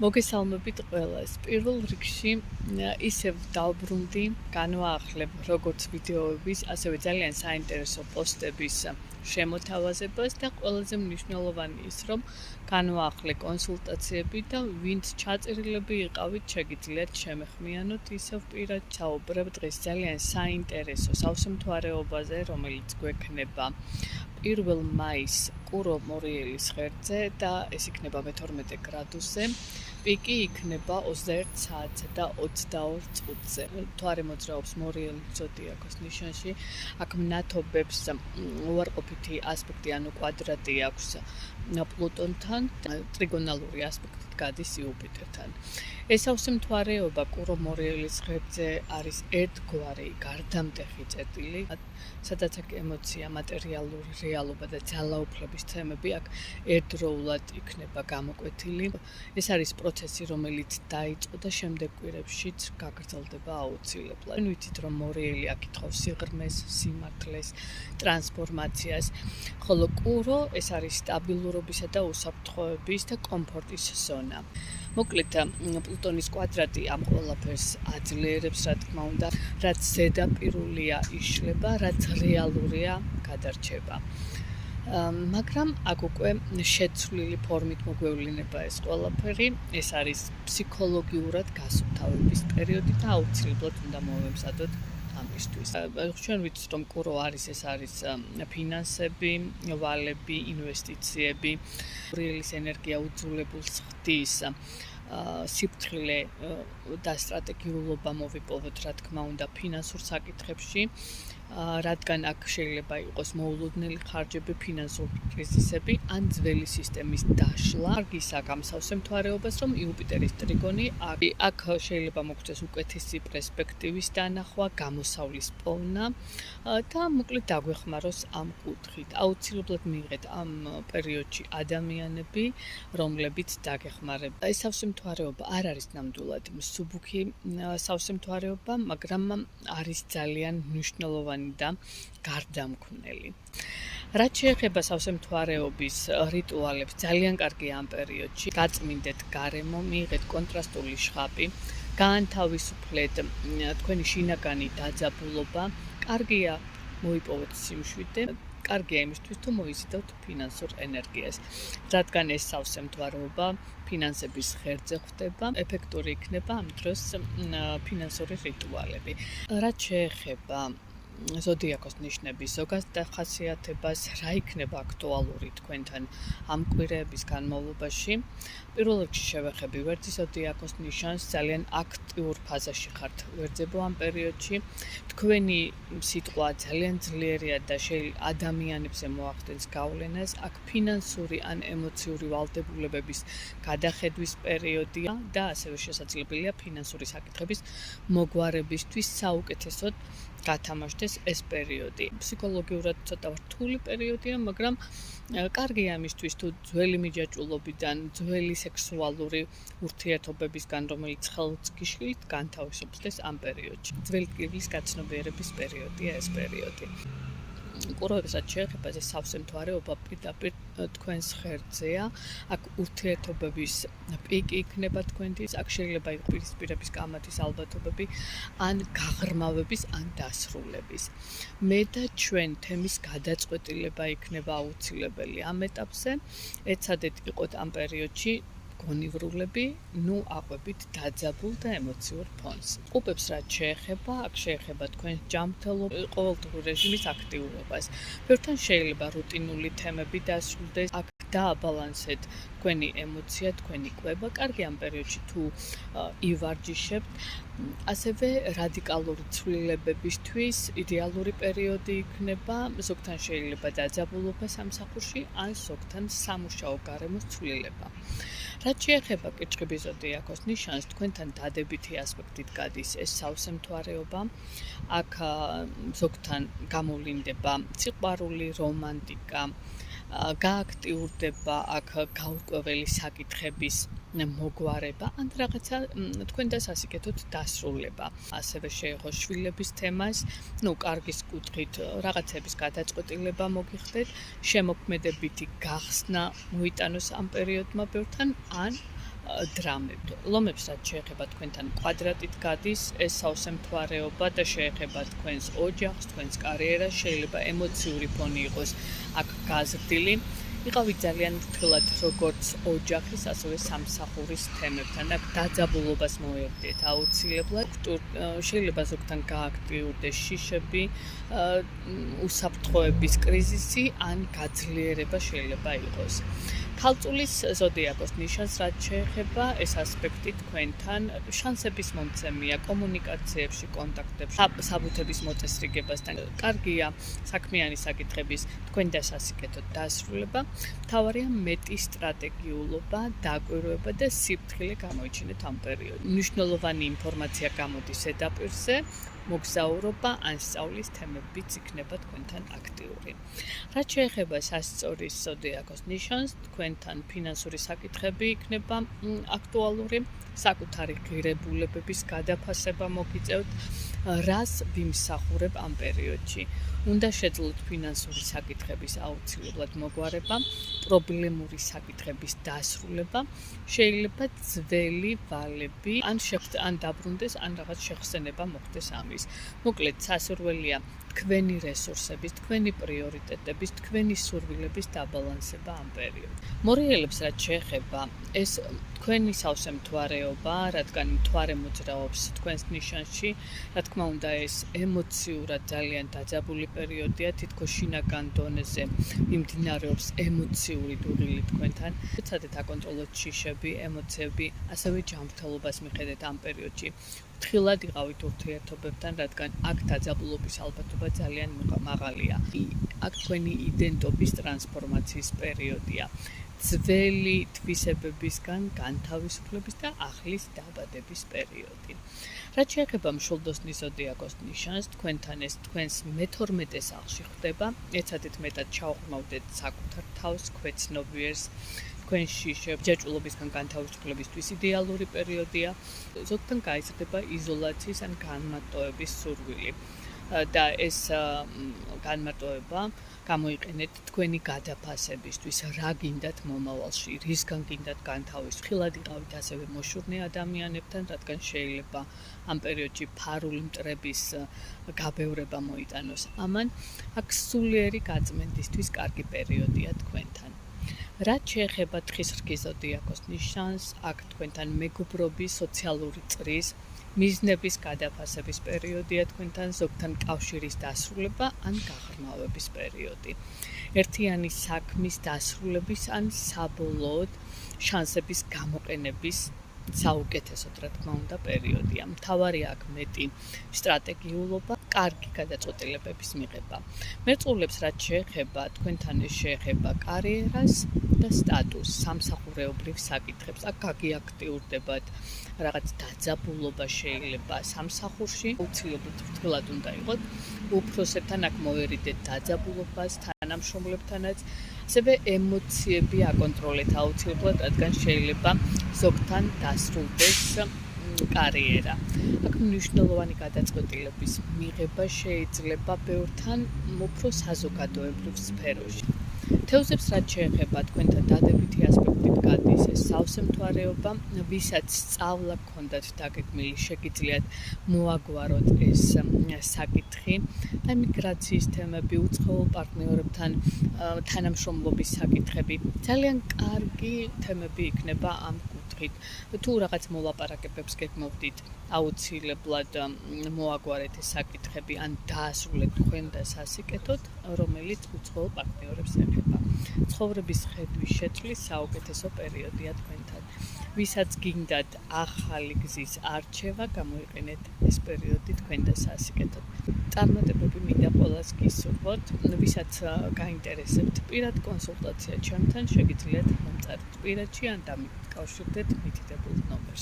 მოგესალმებით ყველას. პირველ რიგში ისევ დავბრუნდი, განვაახლებ როგორც ვიდეოების, ასევე ძალიან საინტერესო პოსტების შემოთავაზებას და ყველაზე მნიშვნელოვანი ის, რომ განვაახლე კონსულტაციები და ვინც ჩაწერილები იყავით, შეგიძლიათ შემეხმიანოთ ისევ პირად ჩაუბრებ დღეს ძალიან საინტერესო სავსემთვარეობაზე, რომელიც გვექნება 1 მაისს კურო მორიელის ღერძზე და ეს იქნება მე-12 გრადუსზე. პიკი იქნება 21 საათსა და 22 წუთზე. მთვარე მოძრაობს მორიელის ზოდიაქოს ნიშანში. აქ მნათობებს უარყოფითი ასპექტი, ანუ კვადრატი აქვს პლუტონთან, ტრიგონალური ასპექტით გადის იუპიტერთან. ეს სავსემთვარეობა კურო მორიელის ღერძზე არის ერთგვარი გარდამტეხი წერტილი, სადაც აქ ემოცია, მატერიალური რეალობა და ძალაუფლების თემები აქ ერთდროულად იქნება გამოკვეთილი. ეს არის პროცესი, რომელიც დაიწყო და შემდეგ კვირებშიც გაგრძელდება აუცილებლად. ვიცით, რომ მორიელი აკითხავს სიღრმეს, სიმართლეს, ტრანსფორმაციას, ხოლო კურო ეს არის სტაბილურობისა და უსაფრთხოების და კომფორტის ზონა. მოკლედ, პლუტონის კვადრატი ამ ყველაფერს აძლიერებს, რა თქმა უნდა, რაც ზედაპირულია იშლება, რაც რეალურია გადარჩება. მაგრამ აქ უკვე შეცვლილი ფორმით მოგვევლინება ეს ყველაფერი, ეს არის ფსიქოლოგიურად გასუფთავების პერიოდი და აუცილებლად უნდა მოვემზადოთ ამისთვის. ჩვენ ვიცით, რომ კურო არის, ეს არის ფინანსები, ვალები, ინვესტიციები, მორიელის ენერგია უძულებულს ხდის, სიფრთხილე და სტრატეგიულობა მოვიპოვოთ, რა თქმა უნდა, ფინანსურ საკითხებში, რადგან აქ შეიძლება იყოს მოულოდნელი ხარჯები, ფინანსური კრიზისები ან ძველი სისტემის დაშლა. კარგის აქ ამ სავსემთვარეობას, რომ იუპიტერის ტრიგონი აქ შეიძლება მოგწეს უკეთესი პერსპექტივის დანახვა, გამოსავლის პოვნა და მოკლედ დაგვეხმაროს ამ კუთხით. აუცილებლად მიიღეთ ამ პერიოდში ადამიანები, რომლებიც დაგეხმარება. ეს სავსემთვარეობა არ არის ნამდვილად მსუბუქი სავსემთვარეობა, მაგრამ არის ძალიან მნიშვნელოვანი და გარდამქმნელი. რაც შეეხება სავსემთვარეობის რიტუალებს, ძალიან კარგია ამ პერიოდში. გაწმინდეთ გარემო, მიიღეთ კონტრასტული შხაპი, გაანთავისუფლეთ თქვენი შინაგანი დაძაბულობა, კარგია მოიპოვეთ სიმშვიდე, კარგია იმისთვის, თუ მოიზიდავთ ფინანსურ ენერგიას. რადგან ეს სავსემთვარეობა ფინანსების ღერძზე ხვდება, ეფექტური იქნება ამ დროს ფინანსური რიტუალები. რაც შეეხება ზოდიაქოს ნიშნების ზოგად დახასიათებას, რა იქნება აქტუალური თქვენთან ამ კვირეების განმავლობაში. პირველ რიგში შევეხები ვერძის ზოდიაქოს ნიშანს, ძალიან აქტიურ ფაზაში ხართ ვერძებო ამ პერიოდში. თქვენი სიტყვა ძალიან ძლიერია და ადამიანებზე მოახდენს გავლენას. აქ ფინანსური ან ემოციური ვალდებულებების გადახედვის პერიოდია და ასევე შესაძლებელია ფინანსური საკითხების მოგვარებისთვის საუკეთესოდ გათამაშდეს ეს პერიოდი. ფსიქოლოგიურად ცოტა რთული პერიოდია, მაგრამ კარგია ამისთვის, თუ ძველი მიჯაჭვულობიდან, ძველი სექსუალური ურთიერთობებისგან, რომელიც ხელს გიშლით, განთავისუფლდეს ამ პერიოდში. ძველი კიბლის გაცნობიერების პერიოდია ეს პერიოდი. კუროებს რაც შეეხება ეს სავსემთვარეობა პირდაპირ თქვენს ღერძზეა. აქ ურთიერთობების პიკი იქნება თქვენთვის, აქ შეიძლება იყოს პირისპირების კამათის ალბათობები, ან გაღრმავების, ან დასრულების. მე და ჩვენ თემის გადაწყვეტილება იქნება აუცილებელი ამ ეტაპზე. ეცადეთ იყოთ ამ პერიოდში გონივრულები, აყვებით დაძაბულ და ემოციურ ფონს. ყუპებს რაც შეეხება, აქ შეეხება თქვენ ჯანმრთელობის, ყოველდღიური რეჟიმის აქტიურობას. ბევრთან შეიძლება რუტინული თემები დასრულდეს, აქ დააბალანსეთ თქვენი ემოცია, თქვენი კვება. კარგი ამ პერიოდში თუ ივარჯიშებთ, ასევე რადიკალური ცვლილებებისთვის იდეალური პერიოდი იქნება. ზოგთან შეიძლება დაძაბულობა სამსახურში, ან ზოგთან სამუშაო გარემოს ცვლილება. რაც შეეხება კიჩხიბის ზოდიაქოს ნიშანს, თქვენთან დადებითი ასპექტით გადის ეს სავსემთვარეობა. აქ ზოგთან გამოვლინდება სიყვარული, რომანტიკა, გააქტიურდება აქ გაურკვეველი საკითხების მოგვარება, ან რაღაცა თქვენ და სასიკეთოდ დასრულება. ასევე შეეხო შვილების თემას, კარგის კუთხით რაღაცების გადაწყვეტილება მოგიხდეთ, შემოქმედებითი გახსნა მოიტანოს ამ პერიოდმა ბევრთან, ან დრამები, რომლებიც რაც შეეხება თქვენთან კვადრატით გადის, ეს სავსე მთვარეობა და შეეხება თქვენს ოჯახს, თქვენს კარიერას, შეიძლება ემოციური ფონი იყოს აქ გაზრდილი. იყავით ძალიან ფრთხილად როგორც ოჯახის, ასევე სამსახურის თემებთან. აქ დაძაბულობას მოერდეთ აუცილებლად. შეიძლება ზოგთან გააქტიურდეს შიშები, უსაფრთხოების კრიზისი ან გაძლიერება შეიძლება იყოს. ქალწულის ზოდიაკოს ნიშანს რაც შეეხება ეს ასპექტი თქვენთან შანსების მომცემია კომუნიკაციებში, კონტაქტებში, საბუთების მოწესრიგებასთან. კარგია საქმიანი საკითხების თქვენ დასასიკეთოთ დასრულება. მთავარია მეტი სტრატეგიულობა, დაკვირვება და სიფრთხილე გამოიჩინეთ ამ პერიოდში. მნიშვნელოვანი ინფორმაცია გამოდის ზედაპირზე, მოგზაურობა ან სწავლის თემებიც იქნება თქვენთან აქტიური. რაც შეეხება სასწორის ზოდიაკოს ნიშანს, თქვენთან ფინანსური საკითხები იქნება აქტუალური, საკუთარი ღირებულებების გადაფასება მოგიწევთ, რას ვიმსახურებ ამ პერიოდში. უნდა შეძლოთ ფინანსური საკითხების აუცილებლად მოგვარება, პრობლემური საკითხების დასრულება, შეიძლება ძველი ვალები ან დაბრუნდეს, ან რაღაც შეხსენება მოხდეს ამის. მოკლედ, სასურველია თქვენი რესურსების, თქვენი პრიორიტეტების, თქვენი სურვილების დაბალანსება ამ პერიოდში. მორიელებს რაც შეეხება, ეს თქვენი სავსე მთვარეობა, რადგან მთვარე მოძრაობს თქვენს ნიშანში, რა თქმა უნდა, ეს ემოციურად ძალიან დაძაბული პერიოდია, თითქოს შინაგან დონეზე მიმდინარეობს ემოციური დუღილი თქვენთან. ცადეთ აკონტროლოთ შიშები, ემოციები, ასევე ჯანმრთელობას მიხედეთ ამ პერიოდში. ფრთხილად იყავით ურთიერთობებთან, რადგან აქ დაძაბულობის ალბათობა ძალიან მაღალია. აქ თქვენი იდენტობის ტრანსფორმაციის პერიოდია. ძველი თვისებებისგან განთავისუფლების და ახლის დაბადების პერიოდი. რაც შეეხება მშვილდოსნის ზოდიაკოს ნიშანს, თქვენთან ეს თქვენს მე-12 სახლში ხდება, ეცადეთ მეტად ჩაუღრმავდეთ საკუთარ თავს, ქვეცნობიერს, თქვენ შიშებს, ჯაჭვულობისგან განთავისუფლებისთვის იდეალური პერიოდია. ზოგთან გაიზრდება იზოლაციის ან განმარტოების სურვილი. და ეს განმარტოება გამოიყენეთ თქვენი გადაფასებისთვის, რა გინდათ მომავალში, რისგან გინდათ განთავისუფლება. ხილად იყავით ასევე მოშურნე ადამიანებთან, რადგან შეიძლება ამ პერიოდში ფარული მტრების გაბევრება მოიტანოს. ამან აქ სულიერი გაწმენდისთვის კარგი პერიოდია თქვენთან. რაც შეეხება თხის რქის ზოდიაკოს ნიშანს, აქ თქვენთან მეგობრობის, სოციალური წრის, მიზნების გადაფასების პერიოდია თქვენთან, ზოგთან კავშირის დასრულება ან გაღრმავების პერიოდი. ერთიანი საქმის დასრულების ან საბოლოოდ შანსების გამოყენების საუკეთესოდ, რა თქმა უნდა, პერიოდია. მთავარია აქ მეტი სტრატეგიულობა, კარგი გადაწყვეტილებების მიღება. მერწყულებს რაც შეეხება, თქვენთან ეს შეეხება კარიერას და სტატუსს, სამსახურეობრივ საკითხებს. აქ გაგიაქტიურდებათ რაღაც დაძაბულობა შეიძლება სამსახურში, აუცილებლად ფრთხილად უნდა იყოთ. უფროსებთან აქ მოერიდეთ დაძაბულობას, თანამშრომლებთანაც, ასევე ემოციები აკონტროლეთ აუცილებლად, რადგან შეიძლება ზოგთან დასრულდეს კარიერა. აქ მნიშვნელოვანი გადაწყვეტილების მიღება შეიძლება ბევრთან უფრო საზოგადოებრივ სფეროში. თევზებს რაც შეეხება, თქვენთან დადებითი ასპექტით გადის ეს სავსე მთვარეობა, ვისაც სწავლა გქონდათ დაგეგმილი, შეგიძლიათ მოაგვაროთ ეს საკითხი. ემიგრაციის თემები, უცხოელ პარტნიორებთან თანამშრომლობის საკითხები, ძალიან კარგი თემები იქნება ამ კუთხით. თუ რაღაც მოლაპარაკებებს გეგმობდით, აუცილებლად მოაგვარეთ ეს საკითხები, ან დაასრულეთ თქვენ დასასიკეთოთ, რომელიც უცხოელ პარტნიორებს ეხება. ცხოვრების ხედვის შეცვლის საუკეთესო პერიოდია თქვენთან. ვისაც გინდათ ახალი გზის არჩევა, გამოიყენეთ ეს პერიოდი თქვენ დასასიკეთოთ. წარმატებები მინდა ყველას გისურვოთ. ვისაც გაინტერესებთ პირად კონსულტაცია ჩემთან, შეგიძლიათ მომწერეთ პირადში ან დამიკავშირდეთ მითითებულ ნომერს.